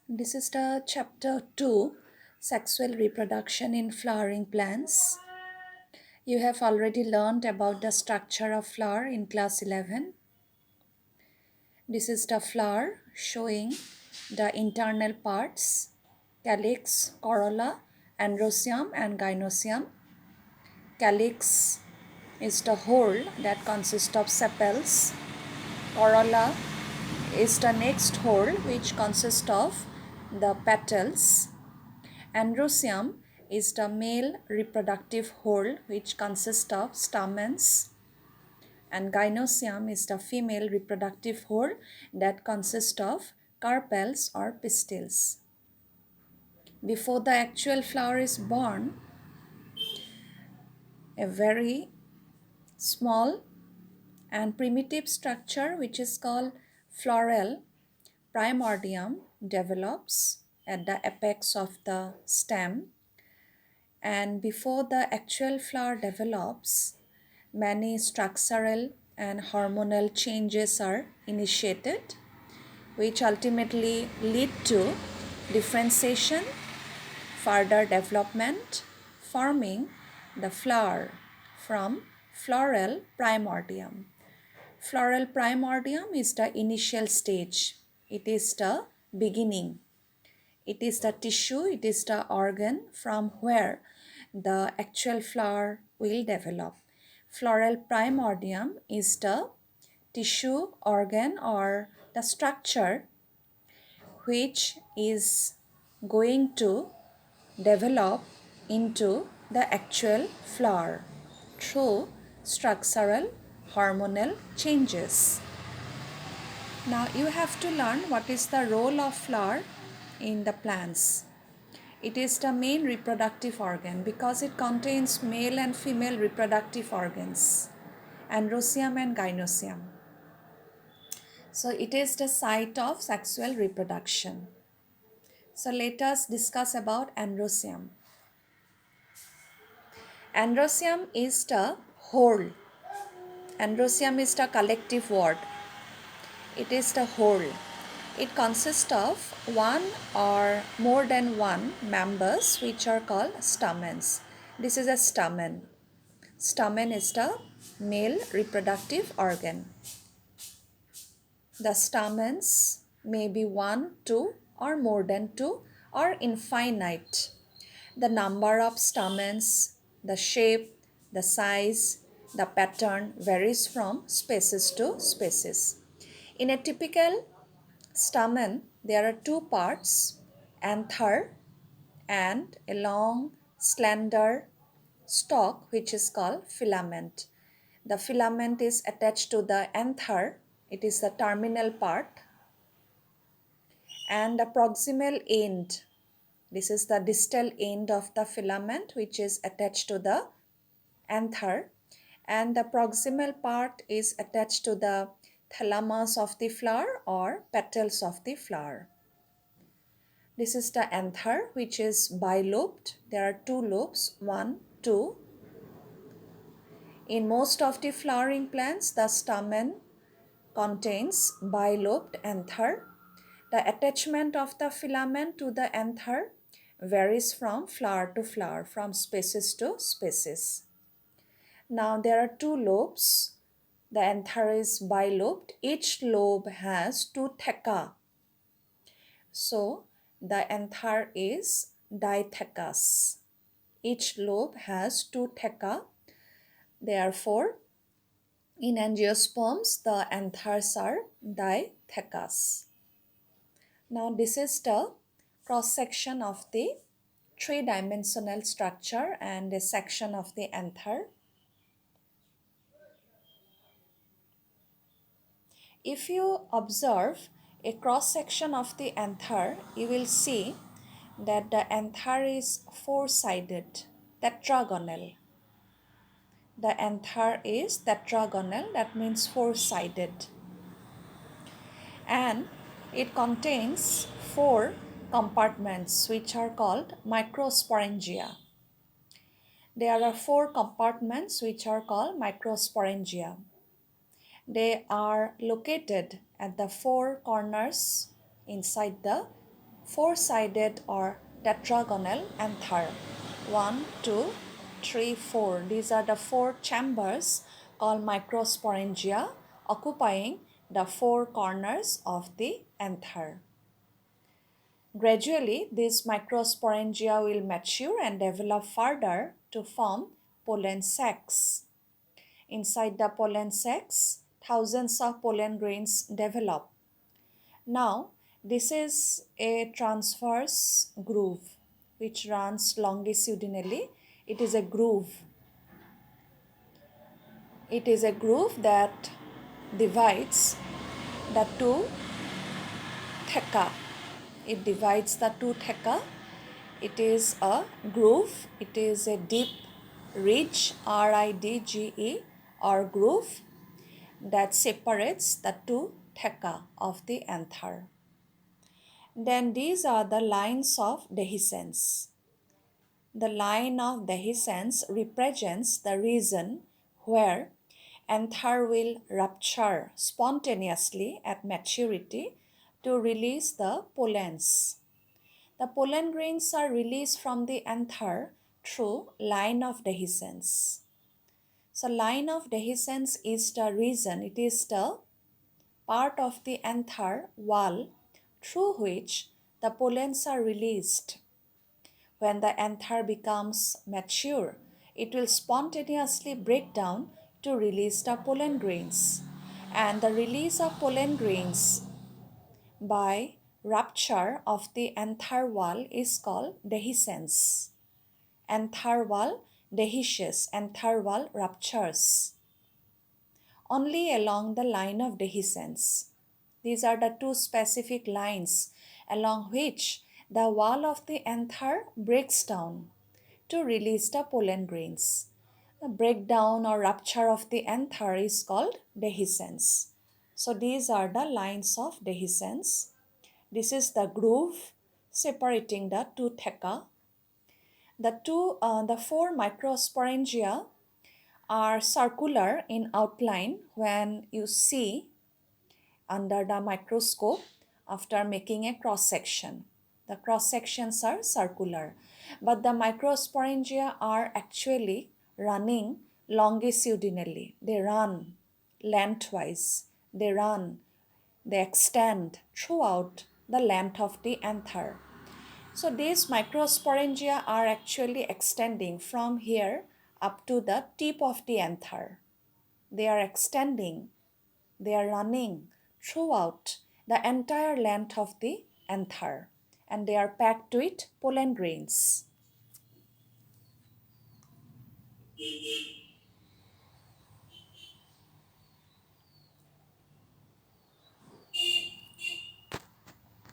This is the chapter 2, Sexual Reproduction in Flowering Plants. You have already learned about the structure of flower in class 11. This is the flower showing the internal parts, calyx, corolla, androecium and gynoecium. Calyx is the whole that consists of sepals. Corolla is the next whole which consists of the petals. Androecium is the male reproductive whole which consists of stamens, and gynoecium is the female reproductive whole that consists of carpels or pistils. Before the actual flower is born, a very small and primitive structure which is called floral primordium develops at the apex of the stem, and before the actual flower develops, many structural and hormonal changes are initiated, which ultimately lead to differentiation, further development, forming the flower from floral primordium. Floral primordium is the initial stage. It is the beginning. It is the tissue, it is the organ from where the actual flower will develop. Floral primordium is the tissue, organ, or the structure which is going to develop into the actual flower through structural hormonal changes. Now you have to learn what is the role of flower in the plants. It is the main reproductive organ because it contains male and female reproductive organs, androecium and gynoecium. So it is the site of sexual reproduction. So let us discuss about androecium. Androecium is the whole. Androecium is the collective word. It is the whole. It consists of one or more than one members which are called stamens. This is a stamen. Stamen is the male reproductive organ. The stamens may be one, two, or more than two, or infinite. The number of stamens, the shape, the size, the pattern varies from species to species. In a typical stamen, there are two parts, anther and a long, slender stalk which is called filament. The filament is attached to the anther, it is the terminal part, and the proximal end, this is the distal end of the filament which is attached to the anther, and the proximal part is attached to the thalamus of the flower or petals of the flower. This is the anther which is bilobed. There are two lobes, one, two. In most of the flowering plants, the stamen contains bilobed anther. The attachment of the filament to the anther varies from flower to flower, from species to species. Now there are two lobes. The anther is bilobed. Each lobe has two theca. So the anther is dithecous. Each lobe has two theca. Therefore, in angiosperms, the anthers are dithecous. Now this is the cross-section of the three-dimensional structure and a section of the anther. If you observe a cross-section of the anther, you will see that the anther is four-sided, tetragonal. The anther is tetragonal, that means four-sided. And it contains four compartments which are called microsporangia. There are four compartments which are called microsporangia. They are located at the four corners inside the four-sided or tetragonal anther. 1, 2, 3, 4. These are the four chambers called microsporangia occupying the four corners of the anther. Gradually, these microsporangia will mature and develop further to form pollen sacs. Inside the pollen sacs, thousands of pollen grains develop. Now, this is a transverse groove which runs longitudinally. It is a groove. It is a groove that divides the two theca. It divides the two theca. It is a groove. It is a deep ridge, R-I-D-G-E, or groove that separates the two theca of the anther. Then these are the lines of dehiscence. The line of dehiscence represents the region where anther will rupture spontaneously at maturity to release the pollens. The pollen grains are released from the anther through line of dehiscence. So line of dehiscence is the region, it is the part of the anther wall through which the pollens are released. When the anther becomes mature, it will spontaneously break down to release the pollen grains. And the release of pollen grains by rupture of the anther wall is called dehiscence. Anther wall dehisces, anther wall ruptures. Only along the line of dehiscence. These are the two specific lines along which the wall of the anther breaks down to release the pollen grains. The breakdown or rupture of the anther is called dehiscence. So these are the lines of dehiscence. This is the groove separating the two theca. The four microsporangia are circular in outline when you see under the microscope after making a cross section. The cross sections are circular, but the microsporangia are actually running longitudinally. They run lengthwise. They extend throughout the length of the anther. So these microsporangia are actually extending from here up to the tip of the anther. They are extending, they are running throughout the entire length of the anther, and they are packed with pollen grains.